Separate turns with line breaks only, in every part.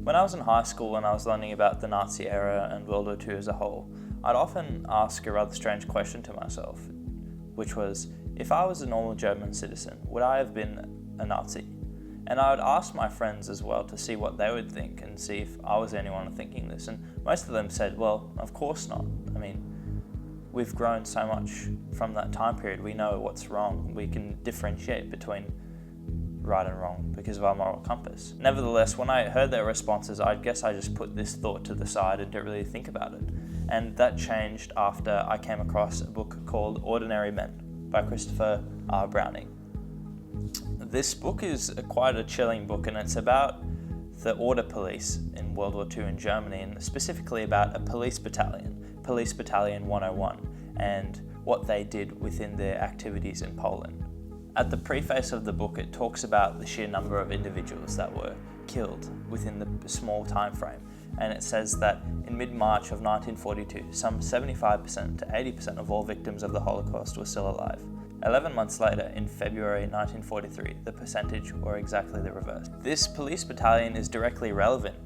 When I was in high school and I was learning about the Nazi era and World War II as a whole, I'd often ask a rather strange question to myself, which was, if I was a normal German citizen, would I have been a Nazi? And I would ask my friends as well to see what they would think and see if I was anyone thinking this. And most of them said, well, of course not. I mean, we've grown so much from that time period. We know what's wrong. We can differentiate between right and wrong because of our moral compass. Nevertheless, when I heard their responses, I guess I just put this thought to the side and didn't really think about it. And that changed after I came across a book called Ordinary Men by Christopher R. Browning. This book is quite a chilling book, and it's about the order police in World War II in Germany, and specifically about a police battalion, Police Battalion 101, and what they did within their activities in Poland. At the preface of the book, it talks about the sheer number of individuals that were killed within the small time frame, and it says that in mid-March of 1942, some 75% to 80% of all victims of the Holocaust were still alive. 11 months later, in February 1943, the percentage were exactly the reverse. This police battalion is directly relevant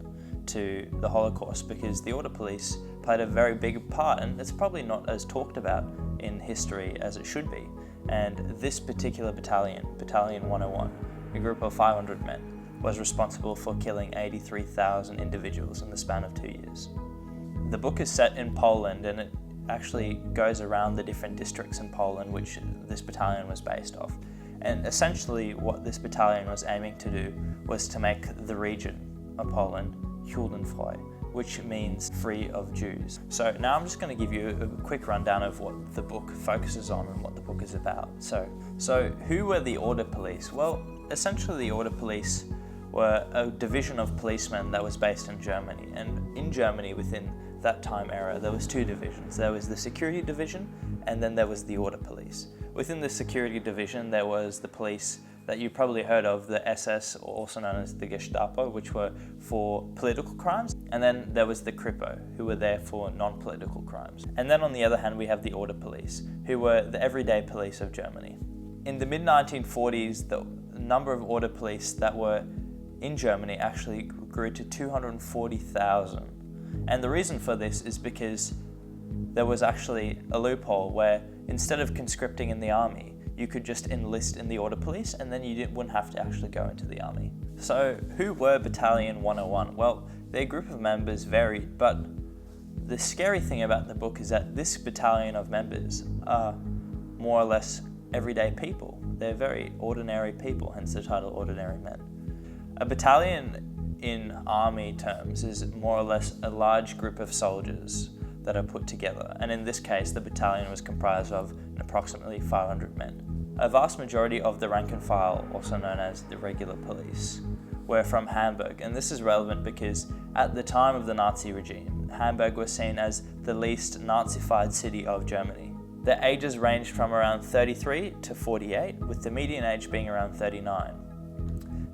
to the Holocaust because the order police played a very big part, and it's probably not as talked about in history as it should be. And this particular battalion, Battalion 101, a group of 500 men, was responsible for killing 83,000 individuals in the span of 2 years. The book is set in Poland, and it actually goes around the different districts in Poland which this battalion was based off. And essentially what this battalion was aiming to do was to make the region of Poland Judenfrei, which means free of Jews. So now I'm just going to give you a quick rundown of what the book focuses on and what the book is about. So who were the order police? Well, essentially the order police were a division of policemen that was based in Germany. And in Germany, within that time era, there was two divisions. There was the security division, and then there was the order police. Within the security division, there was the police that you probably heard of, the SS, or also known as the Gestapo, which were for political crimes. And then there was the Kripo, who were there for non-political crimes. And then on the other hand, we have the order police, who were the everyday police of Germany. In the mid-1940s, the number of order police that were in Germany actually grew to 240,000. And the reason for this is because there was actually a loophole where instead of conscripting in the army, you could just enlist in the order police, and then you wouldn't have to actually go into the army. So who were Battalion 101? Well, their group of members varied, but the scary thing about the book is that this battalion of members are more or less everyday people. They're very ordinary people, hence the title Ordinary Men. A battalion in army terms is more or less a large group of soldiers that are put together, and in this case the battalion was comprised of approximately 500 men. A vast majority of the rank and file, also known as the regular police, were from Hamburg, and this is relevant because at the time of the Nazi regime, Hamburg was seen as the least Nazified city of Germany. Their ages ranged from around 33 to 48, with the median age being around 39.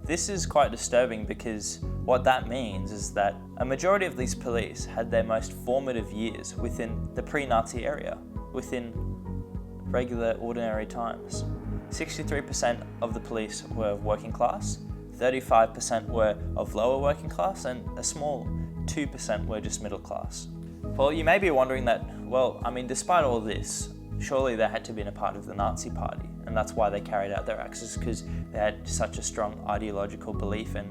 This is quite disturbing because what that means is that a majority of these police had their most formative years within the pre-Nazi area, within regular, ordinary times. 63% of the police were working class, 35% were of lower working class, and a small 2% were just middle class. Well, you may be wondering that, well, I mean, despite all this, surely they had to be a part of the Nazi party, and that's why they carried out their acts, because they had such a strong ideological belief in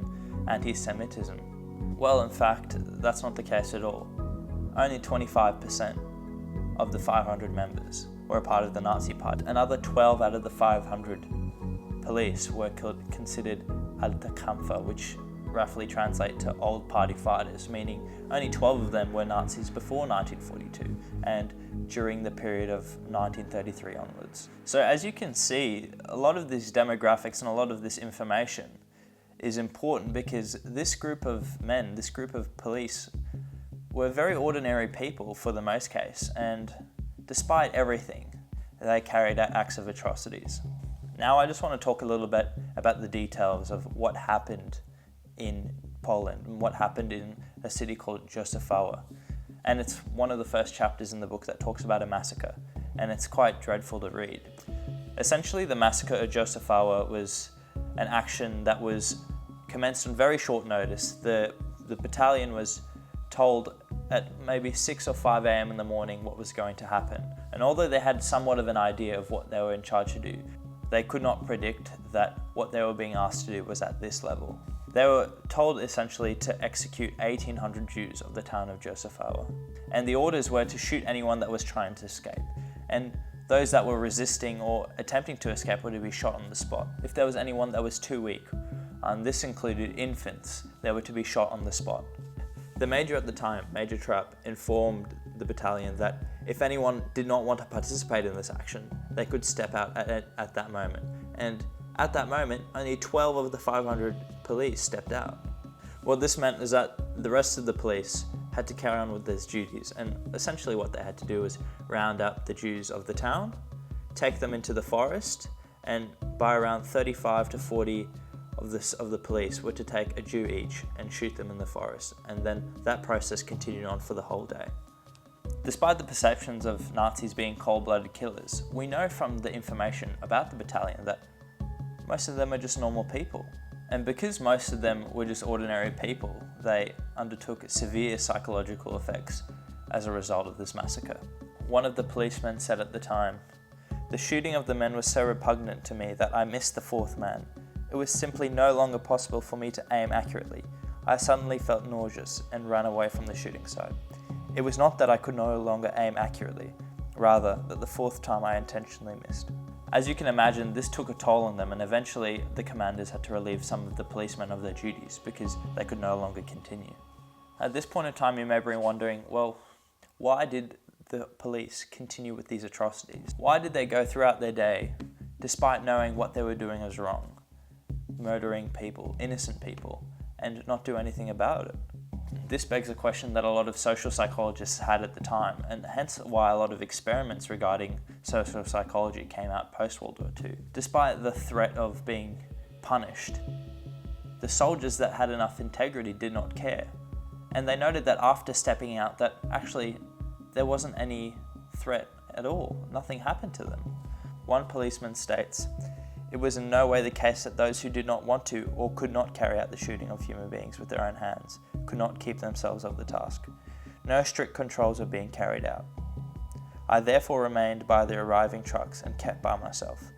anti-Semitism. Well, in fact, that's not the case at all. Only 25% of the 500 members were a part of the Nazi party. Another 12 out of the 500 police were considered alte Kämpfer, which roughly translate to old party fighters, meaning only 12 of them were Nazis before 1942 and during the period of 1933 onwards. So as you can see, a lot of these demographics and a lot of this information is important because this group of men, this group of police, were very ordinary people for the most case, and despite everything, they carried out acts of atrocities. Now I just want to talk a little bit about the details of what happened in Poland and what happened in a city called Józefów. And it's one of the first chapters in the book that talks about a massacre, and it's quite dreadful to read. Essentially, the massacre of Józefów was an action that was commenced on very short notice. The The battalion was told at maybe 6 or 5 a.m. in the morning what was going to happen. And although they had somewhat of an idea of what they were in charge to do, they could not predict that what they were being asked to do was at this level. They were told essentially to execute 1,800 Jews of the town of Josephawa. And the orders were to shoot anyone that was trying to escape. And those that were resisting or attempting to escape were to be shot on the spot. If there was anyone that was too weak, and this included infants, they were to be shot on the spot. The major at the time, Major Trapp, informed the battalion that if anyone did not want to participate in this action, they could step out at that moment. And at that moment, only 12 of the 500 police stepped out. What this meant is that the rest of the police had to carry on with their duties, and essentially what they had to do was round up the Jews of the town, take them into the forest, and by around 35 to 40 of the police were to take a Jew each and shoot them in the forest, and then that process continued on for the whole day. Despite the perceptions of Nazis being cold-blooded killers, we know from the information about the battalion that most of them are just normal people. And because most of them were just ordinary people, they undertook severe psychological effects as a result of this massacre. One of the policemen said at the time, "The shooting of the men was so repugnant to me that I missed the fourth man. It was simply no longer possible for me to aim accurately. I suddenly felt nauseous and ran away from the shooting site. It was not that I could no longer aim accurately, rather that the fourth time I intentionally missed." As you can imagine, this took a toll on them, and eventually the commanders had to relieve some of the policemen of their duties because they could no longer continue. At this point in time, you may be wondering, well, why did the police continue with these atrocities? Why did they go throughout their day, despite knowing what they were doing was wrong, murdering people, innocent people, and not do anything about it? This begs a question that a lot of social psychologists had at the time, and hence why a lot of experiments regarding social psychology came out post-World War II. Despite the threat of being punished, the soldiers that had enough integrity did not care. And they noted that after stepping out that actually there wasn't any threat at all. Nothing happened to them. One policeman states, "It was in no way the case that those who did not want to or could not carry out the shooting of human beings with their own hands could not keep themselves of the task. No strict controls were being carried out. I therefore remained by the arriving trucks and kept by myself.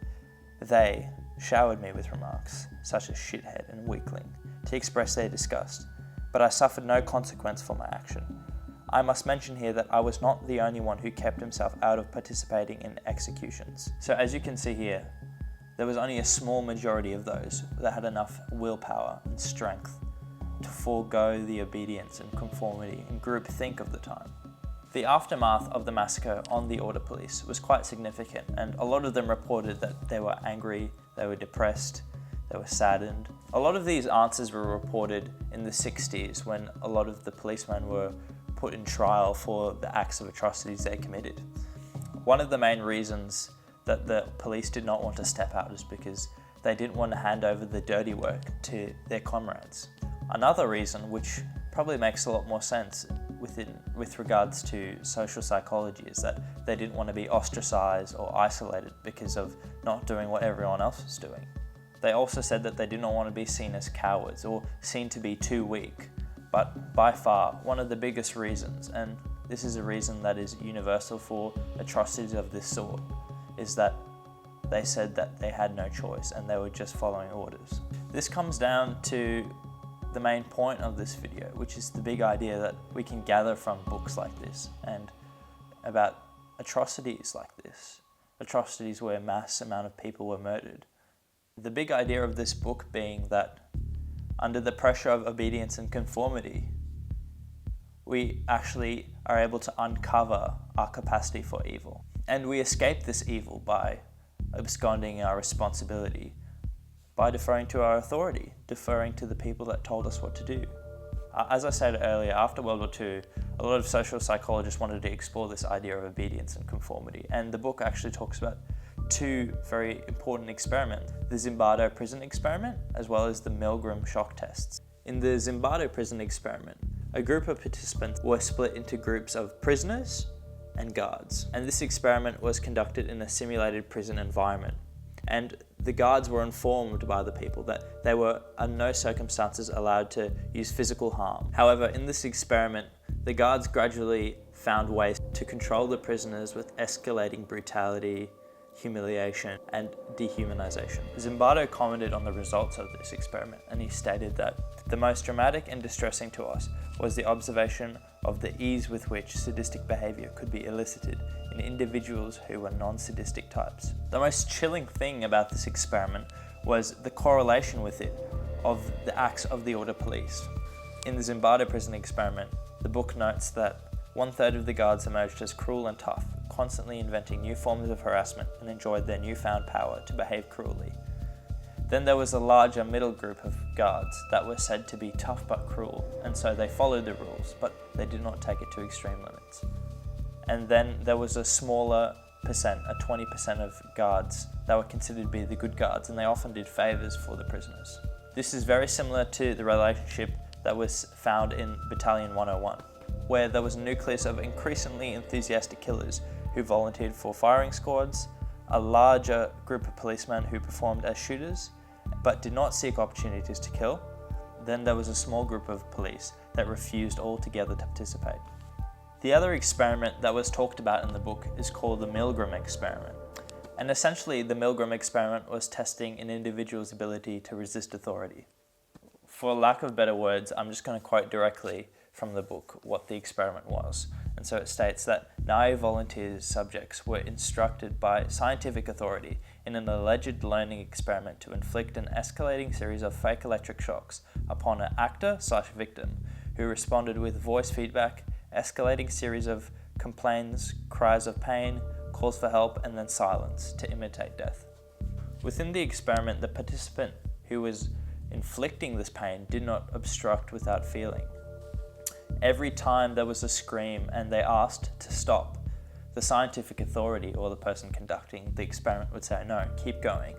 They showered me with remarks, such as shithead and weakling, to express their disgust, but I suffered no consequence for my action. I must mention here that I was not the only one who kept himself out of participating in executions." So as you can see here, there was only a small majority of those that had enough willpower and strength to forego the obedience and conformity and groupthink of the time. The aftermath of the massacre on the Order Police was quite significant, and a lot of them reported that they were angry, they were depressed, they were saddened. A lot of these answers were reported in the 60s when a lot of the policemen were put in trial for the acts of atrocities they committed. One of the main reasons that the police did not want to step out is because they didn't want to hand over the dirty work to their comrades. Another reason, which probably makes a lot more sense with regards to social psychology, is that they didn't want to be ostracized or isolated because of not doing what everyone else was doing. They also said that they did not want to be seen as cowards or seen to be too weak. But by far, one of the biggest reasons, and this is a reason that is universal for atrocities of this sort, is that they said that they had no choice and they were just following orders. This comes down to the main point of this video, which is the big idea that we can gather from books like this and about atrocities like this, atrocities where mass amount of people were murdered. The big idea of this book being that under the pressure of obedience and conformity, we actually are able to uncover our capacity for evil. And we escape this evil by absconding our responsibility, by deferring to our authority, deferring to the people that told us what to do. As I said earlier, after World War II, a lot of social psychologists wanted to explore this idea of obedience and conformity, and the book actually talks about two very important experiments, the Zimbardo prison experiment as well as the Milgram shock tests. In the Zimbardo prison experiment, a group of participants were split into groups of prisoners and guards, and this experiment was conducted in a simulated prison environment. And The guards were informed by the people that they were under no circumstances allowed to use physical harm. However, in this experiment, the guards gradually found ways to control the prisoners with escalating brutality, humiliation, and dehumanization. Zimbardo commented on the results of this experiment, and he stated that the most dramatic and distressing to us was the observation of the ease with which sadistic behavior could be elicited in individuals who were non-sadistic types. The most chilling thing about this experiment was the correlation with it of the acts of the order police. In the Zimbardo prison experiment, the book notes that 1/3 of the guards emerged as cruel and tough, constantly inventing new forms of harassment and enjoyed their newfound power to behave cruelly. Then there was a larger middle group of guards that were said to be tough but cruel, and so they followed the rules, but they did not take it to extreme limits. And then there was a smaller percent, a 20% of guards that were considered to be the good guards, and they often did favours for the prisoners. This is very similar to the relationship that was found in Battalion 101, where there was a nucleus of increasingly enthusiastic killers who volunteered for firing squads, a larger group of policemen who performed as shooters but did not seek opportunities to kill. Then there was a small group of police that refused altogether to participate. The other experiment that was talked about in the book is called the Milgram experiment. And essentially the Milgram experiment was testing an individual's ability to resist authority. For lack of better words, I'm just going to quote directly from the book what the experiment was. And so it states that naive volunteer subjects were instructed by scientific authority in an alleged learning experiment to inflict an escalating series of fake electric shocks upon an actor/victim who responded with voice feedback, escalating series of complaints, cries of pain, calls for help, and then silence to imitate death. Within the experiment, the participant who was inflicting this pain did not obstruct without feeling. Every time there was a scream and they asked to stop, the scientific authority or the person conducting the experiment would say, "No, keep going."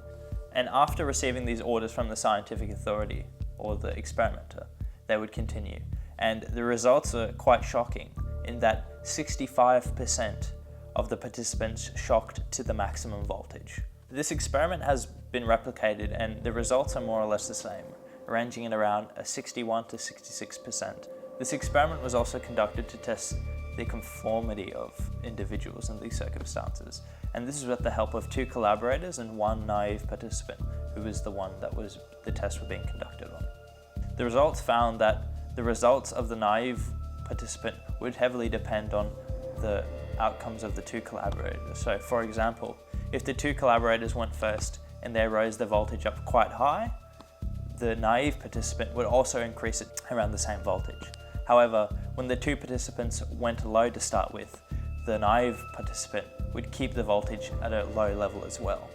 And after receiving these orders from the scientific authority or the experimenter, they would continue. And the results are quite shocking in that 65% of the participants shocked to the maximum voltage. This experiment has been replicated and the results are more or less the same, ranging at around a 61 to 66%. This experiment was also conducted to test the conformity of individuals in these circumstances, and this is with the help of 2 collaborators and 1 naive participant, who was the one that the tests were being conducted on. The results found that the results of the naive participant would heavily depend on the outcomes of the 2 collaborators. So for example, if the 2 collaborators went first and they rose the voltage up quite high, the naive participant would also increase it around the same voltage. However, when the 2 participants went low to start with, the naive participant would keep the voltage at a low level as well.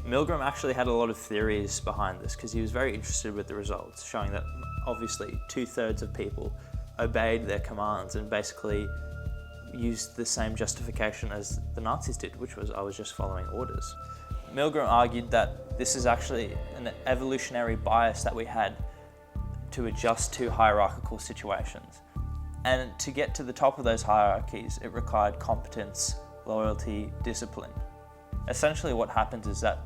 Milgram actually had a lot of theories behind this because he was very interested with the results, showing that obviously 2/3 of people obeyed their commands and basically used the same justification as the Nazis did, which was, I was just following orders. Milgram argued that this is actually an evolutionary bias that we had to adjust to hierarchical situations. And to get to the top of those hierarchies, it required competence, loyalty, discipline. Essentially what happens is that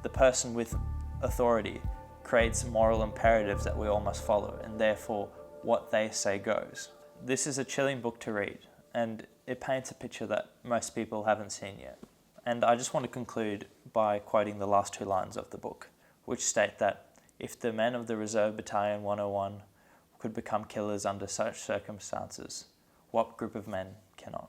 the person with authority creates moral imperatives that we all must follow, and therefore what they say goes. This is a chilling book to read, and it paints a picture that most people haven't seen yet. And I just want to conclude by quoting the last 2 lines of the book, which state that if the men of the Reserve Battalion 101 could become killers under such circumstances, what group of men cannot?